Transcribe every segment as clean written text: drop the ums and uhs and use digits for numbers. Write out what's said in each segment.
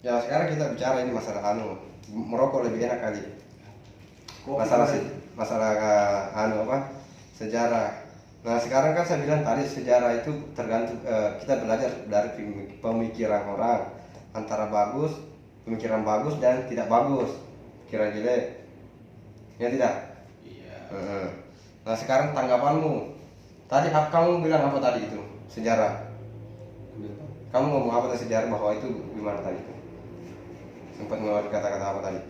Ya sekarang kita bicara ini masalah merokok lebih enak kali. Kopi Masalah kan? masalah sejarah. Nah sekarang kan saya bilang tadi sejarah itu tergantung kita belajar dari pemikiran orang antara pemikiran bagus dan tidak bagus, pikiran jelek, ya tidak. Iya. Nah sekarang tanggapanmu. Tadi kamu bilang apa tadi itu sejarah? Kenapa? Kamu ngomong apa tentang sejarah bahwa itu gimana tadi itu? Sempat ngeluarin kata-kata apa tadi?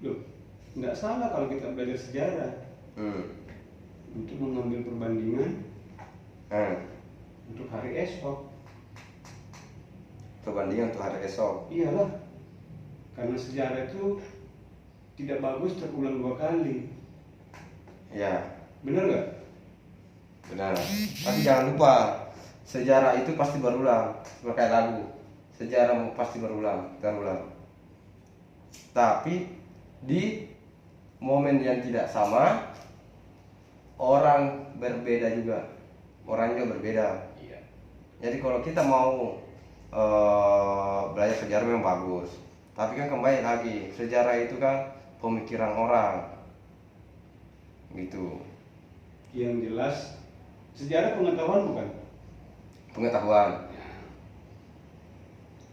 Loh, nggak salah kalau kita belajar sejarah untuk mengambil perbandingan untuk hari esok. Perbandingan untuk hari esok. Iyalah, karena sejarah itu tidak bagus terulang 2 kali. Ya, Benar nggak? benar. Tapi jangan lupa, sejarah itu pasti berulang. Kayak lagu, sejarah pasti berulang. Tapi di momen yang tidak sama, orang berbeda juga. Orang juga berbeda. Iya. Jadi kalau kita mau belajar sejarah memang bagus. Tapi kan kembali lagi, sejarah itu kan pemikiran orang. Gitu. Yang jelas, sejarah pengetahuan bukan? Pengetahuan.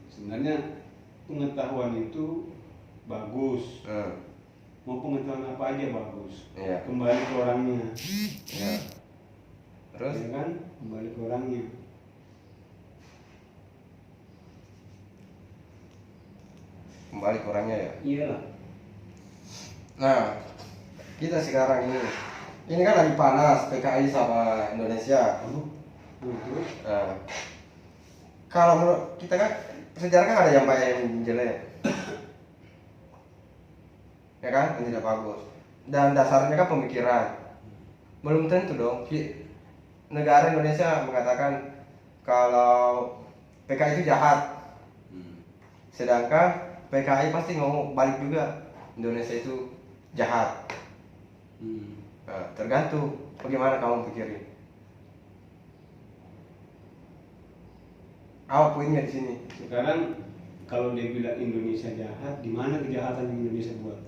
Sebenarnya pengetahuan itu bagus. Mau pengetahuan apa aja bagus. Iya. Kembali ke orangnya. Ya. Terus Ya kan? Kembali ke orangnya. kembali ke orangnya ya. Iyalah. Nah, kita sekarang ini kan lagi panas PKI sama Indonesia. Terus? Nah, kalau menurut kita kan sejarah kan ada yang baik yang jelek, ya kan, yang tidak bagus. Dan dasarnya kan pemikiran. Belum tentu dong. Negara Indonesia mengatakan kalau PKI itu jahat, sedangkan PKI pasti ngomong balik juga Indonesia itu jahat. Nah, tergantung bagaimana kamu pikirin. Apa poinnya di sini? Sekarang kalau dia bilang Indonesia jahat, di mana kejahatan yang Indonesia buat?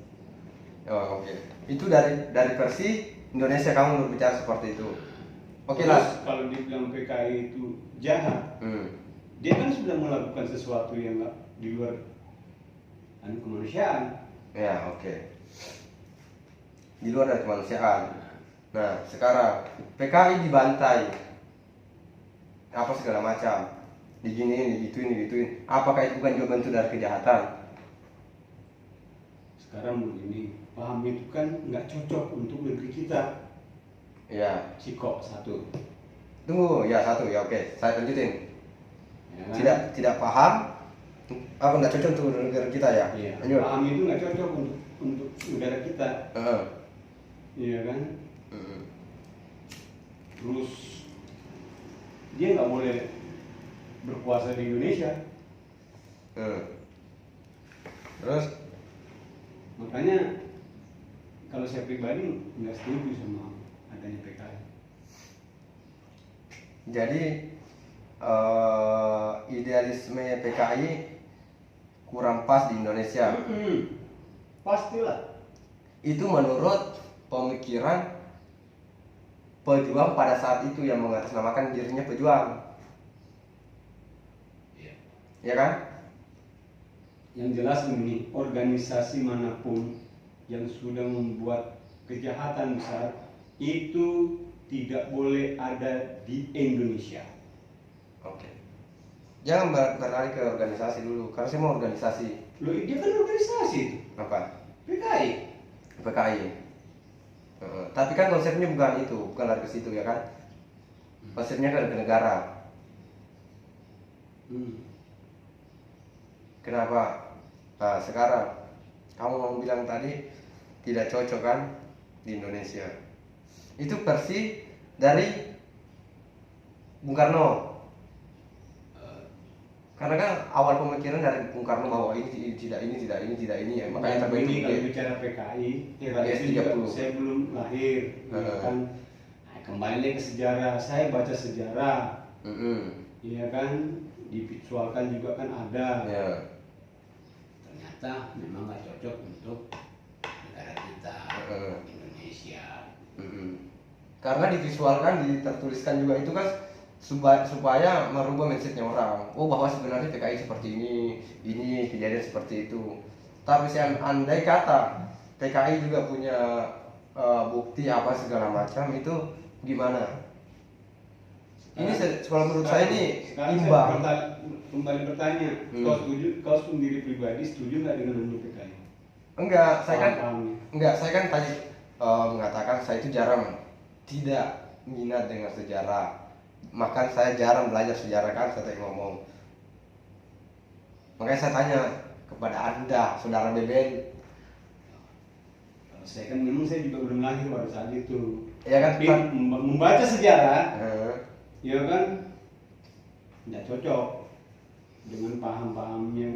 Oh, oke. Itu dari versi Indonesia kamu berbicara seperti itu. Oke Terus, lah. kalau dibilang PKI itu jahat, dia kan sudah melakukan sesuatu yang nggak di luar kemanusiaan. Ya, oke. Di luar dari kemanusiaan. Nah, sekarang PKI dibantai. Apa segala macam. Diginiin, digituin. Apakah itu bukan juga bentuk dari kejahatan? Sekarang begini, paham itu kan nggak cocok untuk negeri kita. Ya. Sikok satu. Tunggu, ya satu ya, oke. Saya lanjutin. Ya kan? Tidak paham apa nggak cocok untuk negara kita ya? Iya. Lanjut. Paham itu nggak cocok untuk negara kita. Iya kan? Terus dia nggak boleh berkuasa di Indonesia. Terus Makanya kalau saya pribadi nggak setuju sama adanya PKI. jadi idealisme PKI kurang pas di Indonesia. Pastilah. Itu menurut pemikiran pejuang pada saat itu yang mengatasnamakan dirinya pejuang. Iya. Ya kan? Yang jelas ini, organisasi manapun yang sudah membuat kejahatan besar itu tidak boleh ada di Indonesia. Oke. Jangan berlari ke organisasi dulu, karena saya mau organisasi. Loh, dia kan organisasi itu, Apa? PKI. PKI. Tapi kan konsepnya bukan itu, bukan lari ke situ ya kan? Konsepnya kan ke negara. Kenapa? Nah, sekarang kamu mau bilang tadi tidak cocok kan di Indonesia. Itu versi dari Bung Karno. Karena kan awal pemikiran dari Bung Karno bahwa ini tidak ini ya, makanya terbentuk ini kalau bicara PKI, era itu juga saya belum lahir, ya kan. Nah, kembali ke sejarah, saya baca sejarah, iya kan. divisualkan juga kan ada. Ya. Ternyata memang nggak cocok untuk negara kita, Heeh. Indonesia. Karena divisualkan, ditertuliskan juga itu kan supaya merubah mindsetnya orang. Oh, bahwa sebenarnya PKI seperti ini kejadian seperti itu. Tapi andai kata PKI juga punya bukti apa segala macam, itu gimana? Ini kalau menurut saya ini Sekarang imbang. saya kembali bertanya, kau sendiri pribadi setuju nggak dengan anu PKI? Enggak, Paham-pahamnya. saya kan tadi mengatakan saya itu jarang tidak minat dengan sejarah. Maka saya jarang belajar sejarah kan, saya tadi ngomong. Makanya saya tanya kepada Anda, saudara Beben. Kalau saya kan memang saya juga belum lahir pada saat itu. Ya kan, Tapi membaca sejarah, Eh, ya kan, tidak cocok dengan paham-paham yang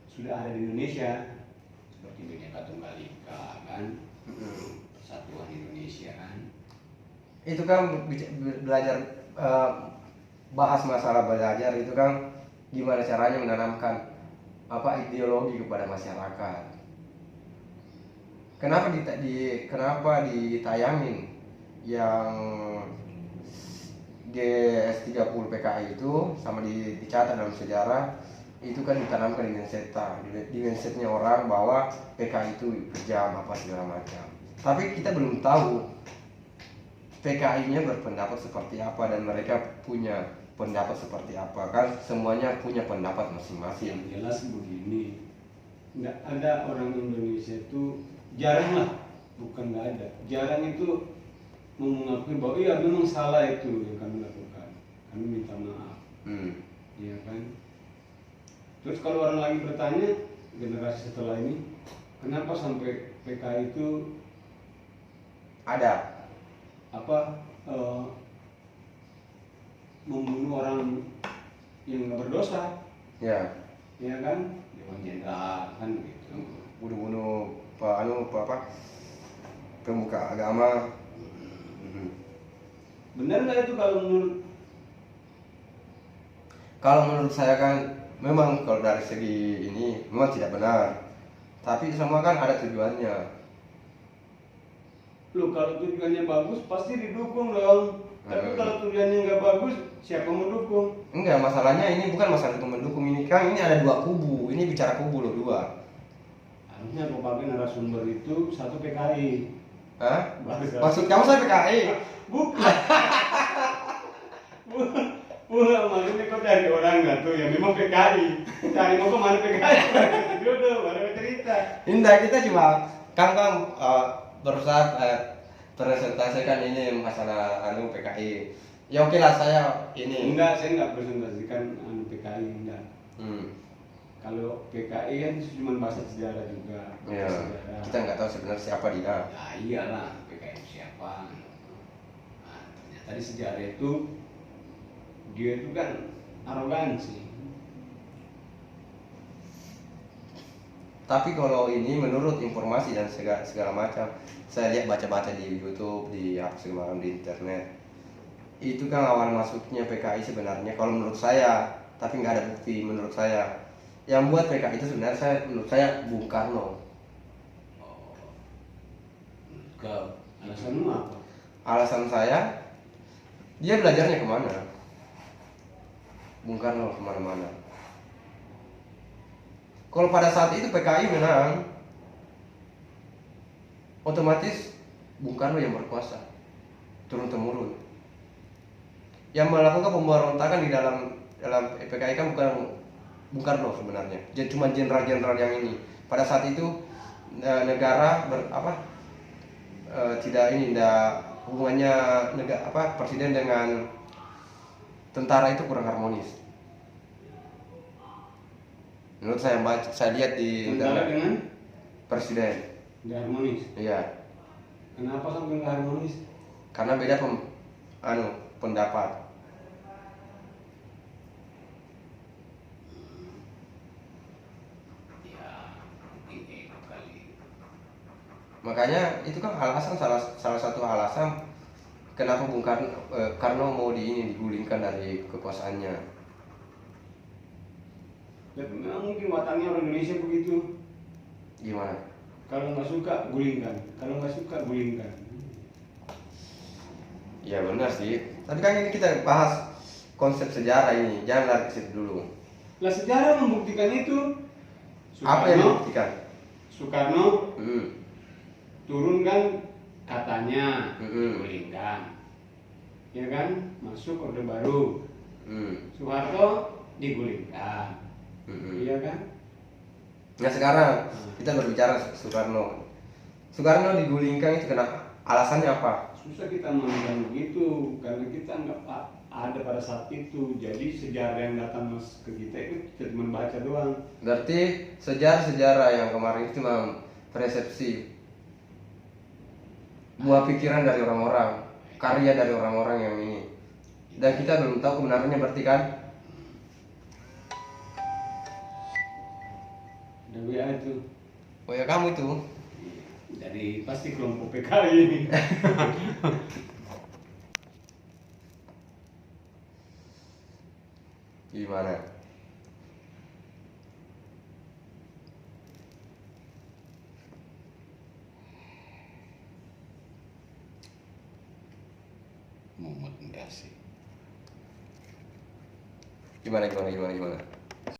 sudah ada di Indonesia, Seperti Bhinneka Tunggal Ika kan, Persatuan Indonesia kan. itu kan belajar bahas masalah belajar itu kan gimana caranya menanamkan apa ideologi kepada masyarakat. Kenapa ditayangin yang GS30 PKI itu sama dicatat dalam sejarah itu kan ditanamkan di mindsetnya orang bahwa PKI itu kejam apa segala macam. Tapi kita belum tahu PKI-nya berpendapat seperti apa dan mereka punya pendapat seperti apa, kan semuanya punya pendapat masing-masing. yang jelas begini, nggak ada orang Indonesia itu, jarang lah, bukan nggak ada, jarang itu mau mengakui bahwa iya memang salah itu yang kami lakukan, kami minta maaf, ya kan. Terus kalau orang lagi bertanya, generasi setelah ini, kenapa sampai PKI itu Ada. Membunuh orang yang nggak berdosa, Ya, ya kan, Dewan Jenderal kan gitu. bunuh-bunuh pemuka agama. Benar nggak itu Kalau menurut saya kan memang kalau dari segi ini memang tidak benar. Tapi semua kan ada tujuannya. Loh, kalau tujuannya bagus pasti didukung dong. Tapi kalau tujuannya nggak bagus, siapa mau dukung? Enggak, masalahnya ini bukan masalah itu mendukung, ini kan ini ada dua kubu. Ini bicara kubu loh, dua. Harusnya kau pakai narasumber itu satu PKI. Hah? Bagus. Maksud kamu saya PKI? Bukan. Bukan, maksudnya kau cari orang nggak tuh yang memang PKI. Cari mau kemana PKI? Jodoh, baru cerita. Indah, kita cuma kan berusaha presentasikan ini masalah PKI. Ya oke lah, saya ini. Enggak, saya nggak presentasikan PKI, enggak. Kalau PKI kan cuma bahasa sejarah juga. Ya, Sejarah. kita nggak tahu sebenarnya siapa dia. Ya iyalah, PKI itu siapa? Nah, ternyata di sejarah itu Dia itu kan arogansi. Tapi kalau ini menurut informasi dan segala macam, saya lihat baca-baca di YouTube, di apa segala macam di internet, itu kan awal masuknya PKI sebenarnya kalau menurut saya, tapi nggak ada bukti menurut saya. Yang buat PKI itu sebenarnya menurut saya Bung Karno. ke Alasanmu apa? Alasan saya, dia belajarnya kemana? Bung Karno kemana-mana. Kalau pada saat itu PKI menang, otomatis Bung Karno yang berkuasa turun-temurun. Yang melakukan pemberontakan di dalam PKI kan bukan Bung Karno sebenarnya, cuma jenderal-jenderal yang ini. Pada saat itu negara tidak hubungannya presiden dengan tentara itu kurang harmonis. Menurut saya lihat di Tentara dengan presiden. nggak harmonis. Iya, Kenapa sampai nggak harmonis? karena beda pendapat. ya mungkin ego kali. Makanya itu kan alasan salah satu alasan kenapa Bung Karno mau digulingkan dari kekuasaannya. Tapi memang mungkin wataknya orang Indonesia begitu. Gimana? Kalau nggak suka gulingkan, kalau nggak suka gulingkan. Ya benar sih. Tapi kan ini kita bahas konsep sejarah ini, jangan lari ke situ dulu. Lah sejarah membuktikan itu. Apa yang dibuktikan? Soekarno Hmm. turun kan katanya Mm-mm. gulingkan, ya kan, masuk Orde Baru. Soeharto digulingkan, iya kan. Nah sekarang kita berbicara Soekarno. Soekarno digulingkan itu kenapa? Alasannya apa? Susah kita memandang begitu karena kita nggak ada pada saat itu. Jadi sejarah yang datang ke kita itu kita cuma baca doang. Berarti sejarah-sejarah yang kemarin itu memang persepsi, buah pikiran dari orang-orang, karya dari orang-orang yang ini. Dan kita belum tahu kebenarannya berarti kan? Ada WA itu Oh ya kamu itu. dari pasti kelompok PKI ini. Gimana? Mumet enggak sih? Gimana?